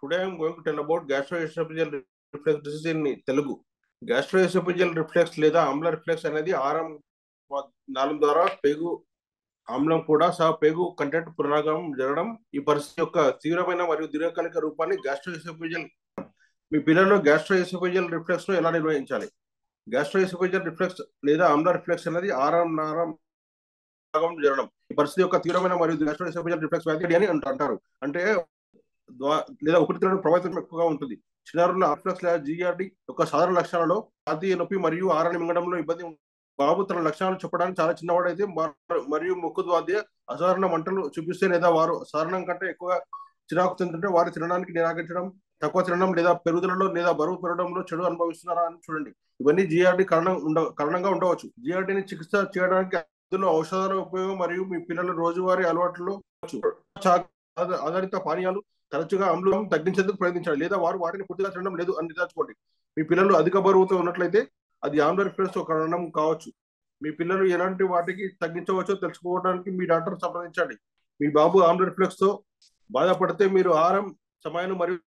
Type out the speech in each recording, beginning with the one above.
Today I am going to tell about gastroesophageal reflux disease in Telugu. Gastroesophageal reflux లేదా ఆమ్ల reflex అనేది ఆహారం నాళం ద్వారా పేగు ఆమ్లం కూడా సహా పేగు కంటెంట్ పునరాగమనం జరగడం. ఈ పరిస్థితి యొక్క తీవ్రమైన మరియు దీర్ఘకాలిక రూపాన్ని గ్యాస్ట్రోఎసోఫేజియల్. మీ పిల్లల్లో గ్యాస్ట్రోఎసోఫేజియల్ రిఫ్లెక్స్ ను ఎలా నిర్వహించాలి? గ్యాస్ట్రోఎసోఫేజియల్ రిఫ్లెక్స్ లేదా ఆమ్ల రిఫ్లెక్స్ అనేది ఆహారం నాళం జరగడం. ఈ పరిస్థితి యొక్క తీవ్రమైన మరియు గ్యాస్ట్రోఎసోఫేజియల్ రిఫ్లెక్స్ వ్యాధి అని అంటారు. అంటే లేదా ఊపిరితిత్తుల ప్రభావితం ఎక్కువగా ఉంటుంది. చిన్నారుల రిఫ్లెక్స్ లేదా జిఆర్డి యొక్క సాధారణ లక్షణాలలో ఛాతీ నొప్పి మరియు ఆహారాన్ని మింగడంలో ఇబ్బంది. బాబు తన లక్షణాలు చెప్పడానికి చాలా చిన్నవాడైతే మరియు ముక్కు ద్వారా అసాధారణ మంటలు చూపిస్తే లేదా వారు సాధారణం కంటే ఎక్కువ చిరాకు చెందుతుంటే వారు తినడానికి నిరాకరించడం, తక్కువ తినడం లేదా పెరుగుదలలో లేదా బరువు పెరగడంలో చెడు అనుభవిస్తున్నారా అని చూడండి. ఇవన్నీ జిఆర్డి కారణంగా ఉండవచ్చు. జిఆర్డిని చికిత్స చేయడానికి అందులో ఔషధాల ఉపయోగం మరియు మీ పిల్లల రోజువారీ అలవాట్లలో ఆధారిత పానీయాలు తరచుగా ఆమ్లం తగ్గించేందుకు ప్రయత్నించాలి లేదా వారు వాటిని పూర్తిగా తినడం లేదు అని నిర్ధారించుకోండి. మీ పిల్లలు అధిక బరువుతో ఉన్నట్లయితే అది ఆమ్ల రిఫ్లెక్స్ ఒక కారణం కావచ్చు. మీ పిల్లలు ఎలాంటి వాటికి తగ్గించవచ్చో తెలుసుకోవడానికి మీ డాక్టర్ సంప్రదించండి. మీ బాబు ఆమ్ల రిఫ్లెక్స్ తో బాధపడితే మీరు ఆహారం సమయాన్ని మరియు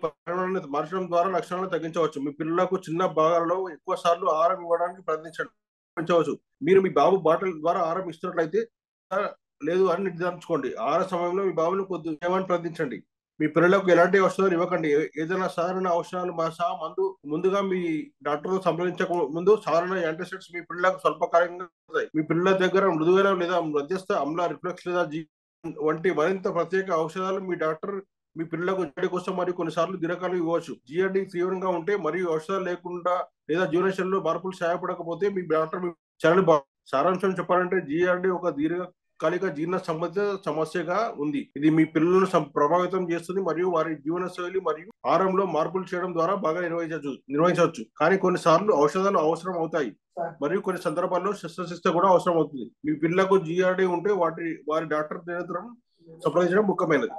పరిమాణాన్ని మార్చడం ద్వారా లక్షణాలను తగ్గించవచ్చు. మీ పిల్లలకు చిన్న భాగాలలో ఎక్కువ సార్లు ఆహారం ఇవ్వడానికి ప్రయత్నించవచ్చు. మీరు మీ బాబు బాటిల్ ద్వారా ఆహారం ఇస్తున్నట్లయితే లేదు అని నిర్ధారించుకోండి. ఆహార సమయంలో మీ బాబును కొద్దిగా ప్రయత్నించండి. మీ పిల్లలకు ఎలాంటి ఔషధాలు ఇవ్వకండి. ఏదైనా సాధారణ ఔషధాలు సహా ముందుగా మీ డాక్టర్ సంప్రదించక ముందు సాధారణ యాంటీసెప్టిక్స్ మీ పిల్లలకు స్వల్పకాలంగా ఉంటాయి. మీ పిల్లల దగ్గర మృదువైన లేదా మధ్యస్థ ఆమ్ల రిఫ్లెక్స్ లేదా వంటి మరింత ప్రత్యేక ఔషధాలు మీ డాక్టర్ మీ పిల్లలకు జిఆర్డి కోసం మరియు కొన్నిసార్లు దీర్ఘకాలం ఇవ్వచ్చు. జిఆర్డి తీవ్రంగా ఉంటే మరియు ఔషధాలు లేకుండా లేదా జీవనశైలిలో మార్పులు సహాయపడకపోతే మీ డాక్టర్ మీ ఛానల్ సారాంశం చెప్పాలంటే జిఆర్డి ఒక దీర్ఘకాలిక జీర్ణ సంబంధిత సమస్యగా ఉంది. ఇది మీ పిల్లలను ప్రభావితం చేస్తుంది మరియు వారి జీవనశైలి మరియు ఆహారంలో మార్పులు చేయడం ద్వారా బాగా నిర్వహించవచ్చు. కానీ కొన్నిసార్లు ఔషధాలు అవసరం అవుతాయి మరియు కొన్ని సందర్భాల్లో శస్త్రచికిత్స కూడా అవసరం అవుతుంది. మీ పిల్లలకు జిఆర్డి ఉంటే వారి డాక్టర్ సంప్రదించడం ముఖ్యమైనది.